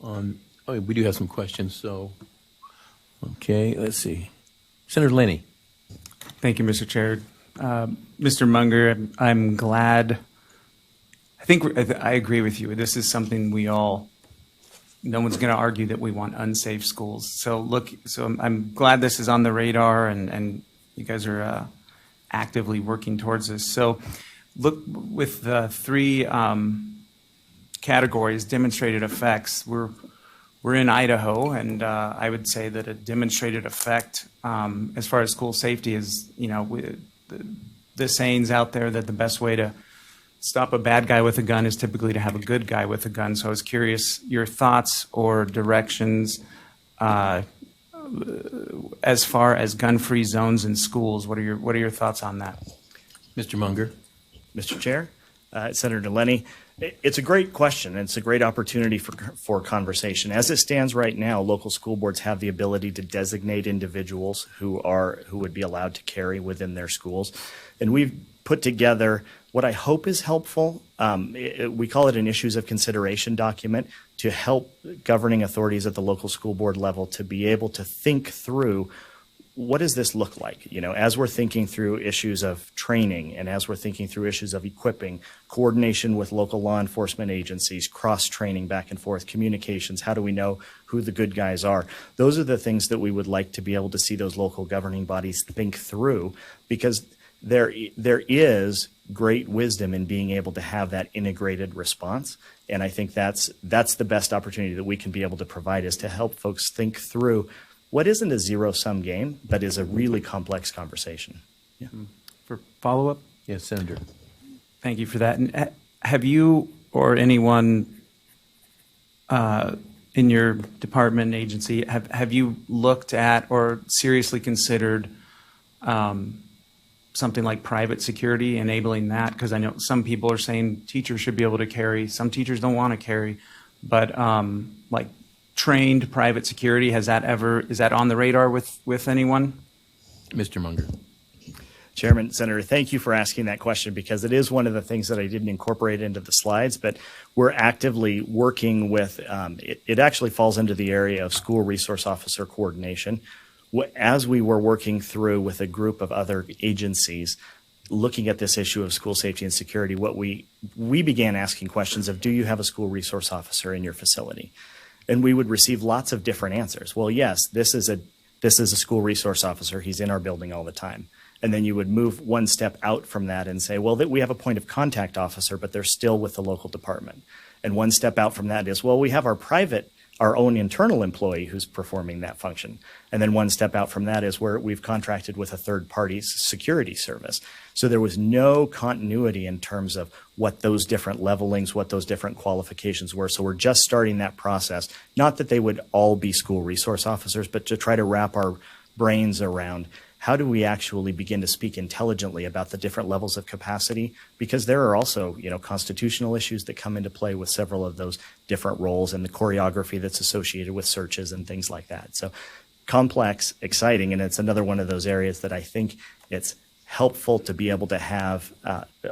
Oh, we do have some questions, so, okay, let's see. Senator Lenney. Thank you, Mr. Chair. Mr. Munger, I'm glad. I agree with you. This is something no one's going to argue that we want unsafe schools. So I'm glad this is on the radar and you guys are actively working towards this. So look, with the three categories, demonstrated effects, we're in Idaho, and I would say that a demonstrated effect as far as school safety is, the saying's out there that the best way to stop a bad guy with a gun is typically to have a good guy with a gun. So I was curious your thoughts or directions as far as gun-free zones in schools. What are your thoughts on that? Mr. Munger. Mr. Chair, Senator Lenney, it's a great question, and it's a great opportunity for conversation. As it stands right now, local school boards have the ability to designate individuals who would be allowed to carry within their schools. And we've put together what I hope is helpful. We call it an issues of consideration document to help governing authorities at the local school board level to be able to think through what does this look like? As we're thinking through issues of training and as we're thinking through issues of equipping, coordination with local law enforcement agencies, cross-training back and forth, communications, how do we know who the good guys are? Those are the things that we would like to be able to see those local governing bodies think through, because there is great wisdom in being able to have that integrated response. And I think that's the best opportunity that we can be able to provide, is to help folks think through what isn't a zero-sum game, but is a really complex conversation. Yeah. For follow-up? Yes, Senator. Thank you for that. And have you or anyone in your department, agency, have you looked at or seriously considered something like private security, enabling that? Because I know some people are saying teachers should be able to carry. Some teachers don't want to carry. But like trained private security, is that on the radar with anyone? Mr. Munger. Chairman, Senator, thank you for asking that question, because it is one of the things that I didn't incorporate into the slides, but we're actively working with, it actually falls into the area of school resource officer coordination. As we were working through with a group of other agencies, looking at this issue of school safety and security, what we began asking questions of, do you have a school resource officer in your facility? And we would receive lots of different answers. Well, yes, this is a school resource officer. He's in our building all the time. And then you would move one step out from that and say, well, we have a point of contact officer, but they're still with the local department. And one step out from that is, well, we have our own internal employee who's performing that function. And then one step out from that is where we've contracted with a third party's security service. So there was no continuity in terms of what those different levelings, what those different qualifications were. So we're just starting that process. Not that they would all be school resource officers, but to try to wrap our brains around how do we actually begin to speak intelligently about the different levels of capacity? Because there are also, constitutional issues that come into play with several of those different roles and the choreography that's associated with searches and things like that. So complex, exciting, and it's another one of those areas that I think it's helpful to be able to have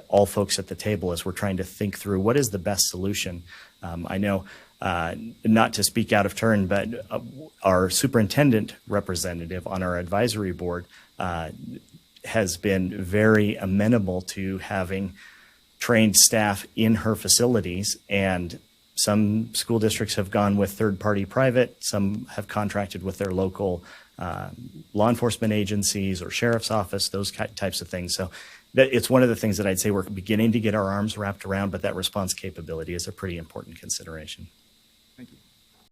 all folks at the table as we're trying to think through what is the best solution. I know, not to speak out of turn, but our superintendent representative on our advisory board has been very amenable to having trained staff in her facilities, and some school districts have gone with third-party private, some have contracted with their local law enforcement agencies or sheriff's office, those types of things. So it's one of the things that I'd say we're beginning to get our arms wrapped around, but that response capability is a pretty important consideration.